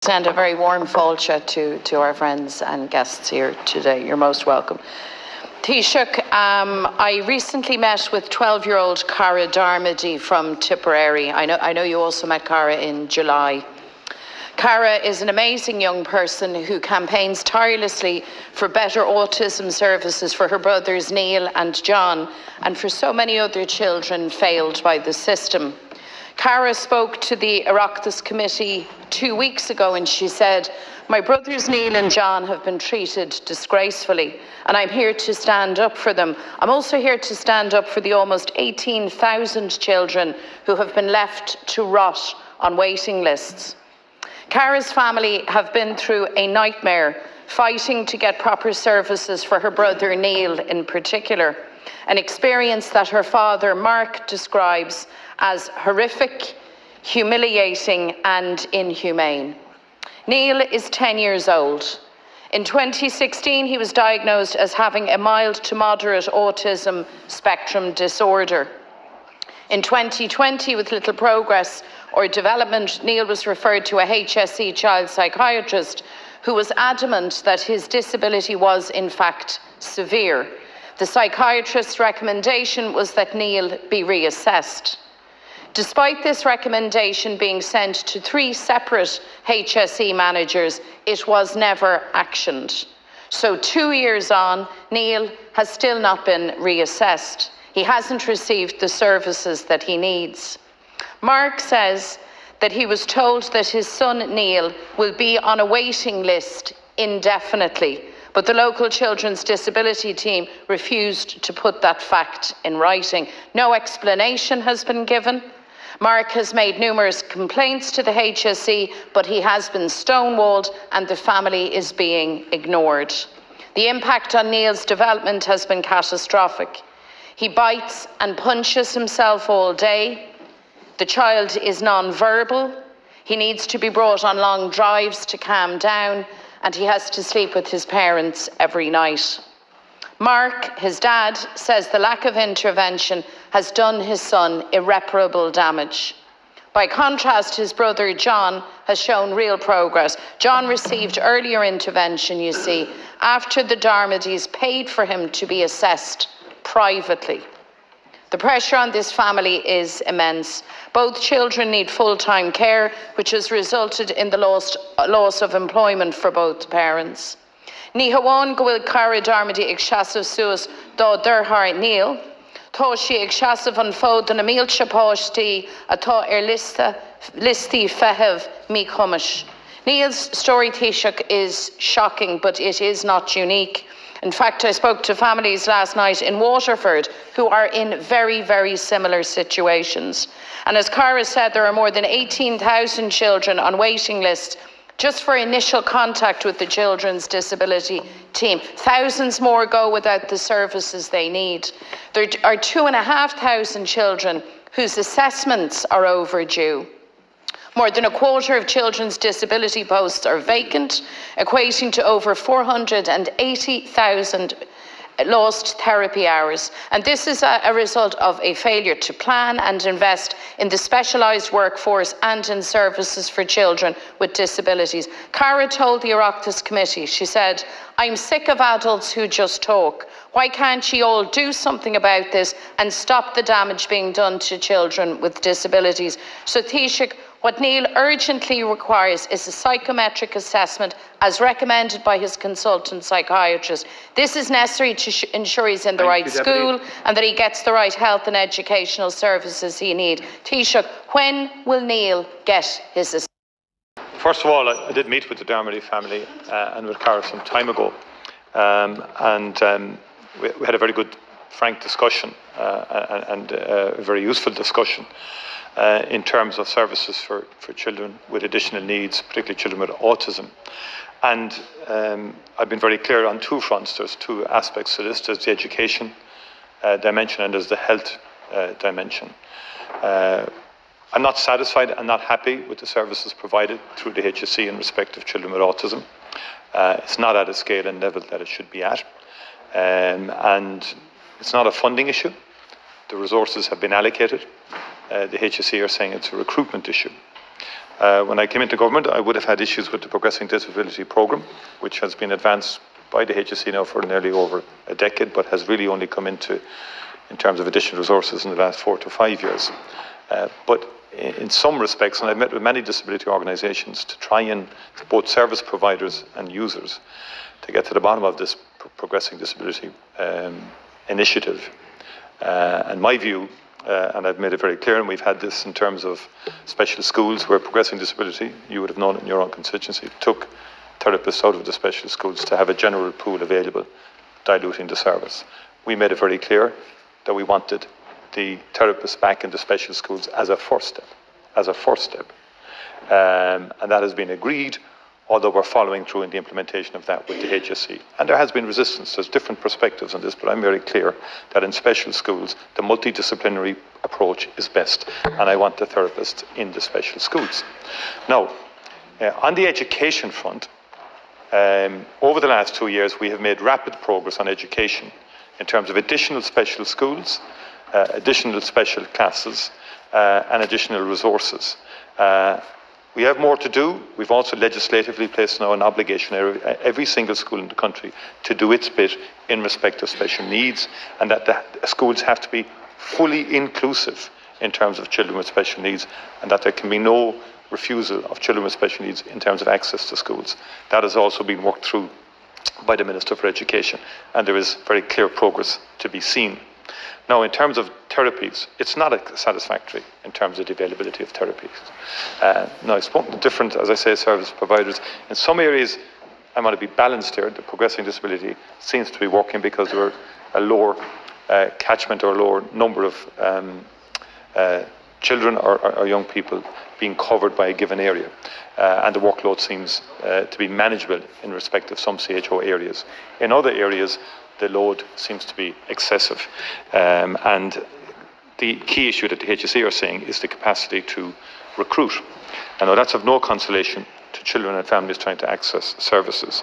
Send a very warm fáilte to our friends and guests here today. You're most welcome. Taoiseach, I recently met with 12-year-old Cara Darmody from Tipperary. I know you also met Cara in July. Cara is an amazing young person who campaigns tirelessly for better autism services for her brothers Neil and John, and for so many other children failed by the system. Cara spoke to the Oireachtas Committee 2 weeks ago and she said, "My brothers Neil and John have been treated disgracefully and I'm here to stand up for them. I'm also here to stand up for the almost 18,000 children who have been left to rot on waiting lists." Cara's family have been through a nightmare fighting to get proper services for her brother Neil in particular, an experience that her father Mark describes as horrific, humiliating and inhumane. Neil is 10 years old. In 2016, he was diagnosed as having a mild to moderate autism spectrum disorder. In 2020, with little progress or development, Neil was referred to a HSE child psychiatrist who was adamant that his disability was in fact severe. The psychiatrist's recommendation was that Neil be reassessed. Despite this recommendation being sent to 3 separate HSE managers, it was never actioned. So 2 years on, Neil has still not been reassessed. He hasn't received the services that he needs. Mark says that he was told that his son Neil will be on a waiting list indefinitely, but the local children's disability team refused to put that fact in writing. No explanation has been given. Mark has made numerous complaints to the HSE, but he has been stonewalled and the family is being ignored. The impact on Neil's development has been catastrophic. He bites and punches himself all day. The child is non-verbal. He needs to be brought on long drives to calm down, and he has to sleep with his parents every night. Mark, his dad, says the lack of intervention has done his son irreparable damage. By contrast, his brother John has shown real progress. John received earlier intervention, you see, after the Darmodys paid for him to be assessed privately. The pressure on this family is immense. Both children need full-time care, which has resulted in the loss of employment for both parents. Ní hamháin go bhfuil Cara Darmody ag seasamh suas dá dheartháir Neil, tá sí ag seasamh an fód na mílte páistí atá listí feitheamh mí chumas. Neil's story, Taoiseach, is shocking, but it is not unique. In fact, I spoke to families last night in Waterford who are in very, very similar situations. And as Cara said, there are more than 18,000 children on waiting lists just for initial contact with the children's disability team. Thousands more go without the services they need. There are 2,500 children whose assessments are overdue. More than a quarter of children's disability posts are vacant, equating to over 480,000 lost therapy hours. And this is a result of a failure to plan and invest in the specialised workforce and in services for children with disabilities. Cara told the Oireachtas Committee, she said, "I'm sick of adults who just talk. Why can't you all do something about this and stop the damage being done to children with disabilities?" So Taoiseach, what Neil urgently requires is a psychometric assessment as recommended by his consultant psychiatrist. This is necessary to ensure he's in the right school and that he gets the right health and educational services he needs. Taoiseach, when will Neil get his assessment? First of all, I did meet with the Darmody family and with Cara some time ago. We had a very good, frank discussion and a very useful discussion in terms of services for children with additional needs, particularly children with autism. And I've been very clear on 2 fronts. There's 2 aspects to this. There's the education dimension and there's the health dimension. I'm not satisfied and not happy with the services provided through the HSE in respect of children with autism. It's not at a scale and level that it should be at. And it's not a funding issue. The resources have been allocated. The HSE are saying it's a recruitment issue. When I came into government, I would have had issues with the Progressing Disability Programme, which has been advanced by the HSE now for nearly over a decade, but has really only come into, in terms of additional resources, in the last 4 to 5 years. But in some respects, and I've met with many disability organisations to try and, both service providers and users, to get to the bottom of this Progressing Disability initiative. And my view, and I've made it very clear, and we've had this in terms of special schools where Progressing Disability, you would have known it in your own constituency, took therapists out of the special schools to have a general pool available, diluting the service. We made it very clear that we wanted the therapists back in the special schools as a first step. And that has been agreed, although we're following through in the implementation of that with the HSE. And there has been resistance. There's different perspectives on this, but I'm very clear that in special schools, the multidisciplinary approach is best, and I want the therapists in the special schools. Now, on the education front, over the last 2 years, we have made rapid progress on education in terms of additional special schools, additional special classes, and additional resources. We have more to do. We've also legislatively placed now an obligation on every single school in the country to do its bit in respect of special needs, and that the schools have to be fully inclusive in terms of children with special needs, and that there can be no refusal of children with special needs in terms of access to schools. That has also been worked through by the Minister for Education, and there is very clear progress to be seen. Now, in terms of therapies, it's not satisfactory in terms of the availability of therapies. Now, I've spoken to different, as I say, service providers. In some areas, I want to be balanced here. The Progressing Disability seems to be working because there are a lower catchment or a lower number of children or young people being covered by a given area. And the workload seems to be manageable in respect of some CHO areas. In other areas, the load seems to be excessive. And the key issue that the HSE are saying is the capacity to recruit. I know that's of no consolation to children and families trying to access services.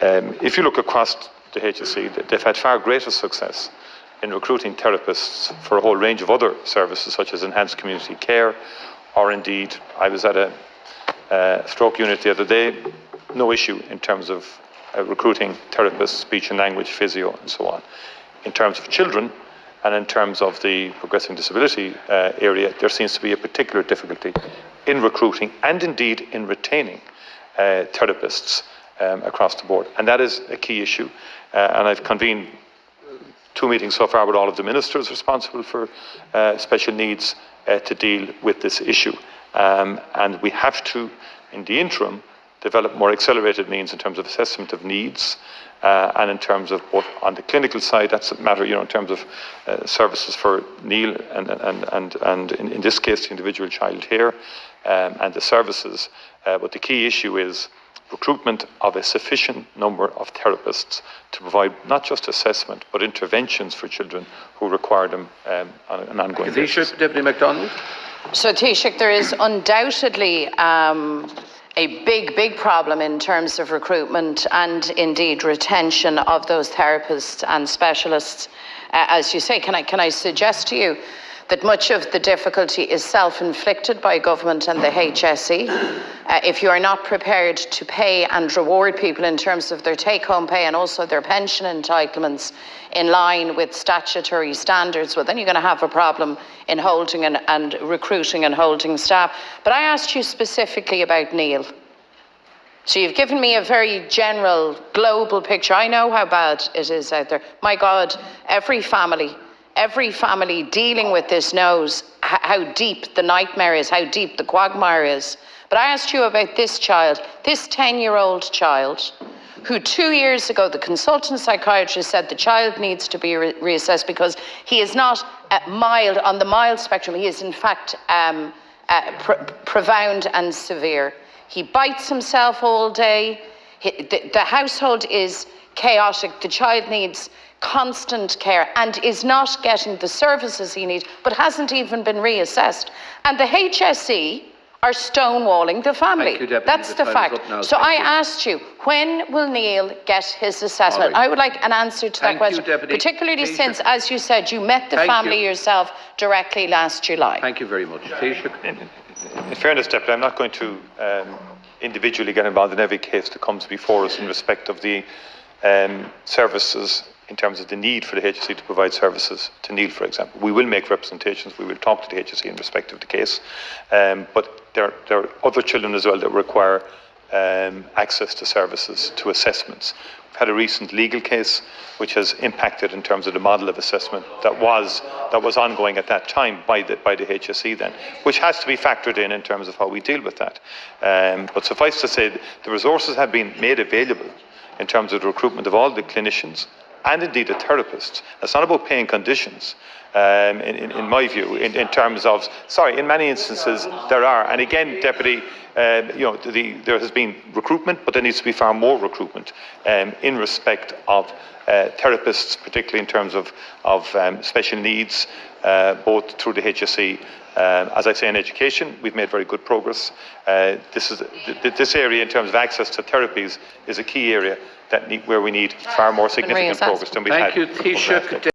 If you look across the HSE, they've had far greater success in recruiting therapists for a whole range of other services, such as enhanced community care, or indeed, I was at a stroke unit the other day, no issue in terms of recruiting therapists, speech and language, physio, and so on. In terms of children, and in terms of the progressing disability area, there seems to be a particular difficulty in recruiting and indeed in retaining therapists across the board. And that is a key issue. And I've convened 2 meetings so far with all of the ministers responsible for special needs to deal with this issue. And we have to, in the interim, develop more accelerated means in terms of assessment of needs and in terms of both on the clinical side, that's a matter, in terms of services for Neil and in this case, the individual child here and the services. But the key issue is recruitment of a sufficient number of therapists to provide not just assessment, but interventions for children who require them on an ongoing basis. Deputy McDonald. So, Taoiseach, there is undoubtedly a big problem in terms of recruitment and indeed retention of those therapists and specialists. As you say, can I suggest to you that much of the difficulty is self-inflicted by government and the HSE. If you are not prepared to pay and reward people in terms of their take-home pay and also their pension entitlements in line with statutory standards, well, then you're going to have a problem in holding and recruiting and holding staff. But I asked you specifically about Neil. So you've given me a very general, global picture. I know how bad it is out there. My God, every family dealing with this knows how deep the nightmare is, how deep the quagmire is. But I asked you about this child, this 10-year-old child, who 2 years ago the consultant psychiatrist said the child needs to be reassessed because he is not mild, on the mild spectrum, he is in fact profound and severe. He bites himself all day, the household is chaotic, the child needs constant care and is not getting the services he needs, but hasn't even been reassessed. And the HSE are stonewalling the family. You, that's the fact. So I asked you, when will Neil get his assessment? Right. I would like an answer to that question, particularly since, as you said, you met the family yourself directly last July. Thank you very much. In fairness, Deputy, I'm not going to individually get involved in every case that comes before us in respect of the services in terms of the need for the HSE to provide services to Neil, for example. We will make representations, we will talk to the HSE in respect of the case, but there are other children as well that require access to services, to assessments. We've had a recent legal case which has impacted in terms of the model of assessment that was ongoing at that time by the HSE then, which has to be factored in terms of how we deal with that. But suffice to say, the resources have been made available in terms of the recruitment of all the clinicians and indeed the therapists. It's not about paying conditions, in my view, in terms of, in many instances there are, and again, Deputy, there has been recruitment, but there needs to be far more recruitment in respect of therapists, particularly in terms of special needs, both through the HSE. As I say, in education, we've made very good progress. This area, in terms of access to therapies, is a key area where we need far more significant progress than we've had. Thank you, Taoiseach.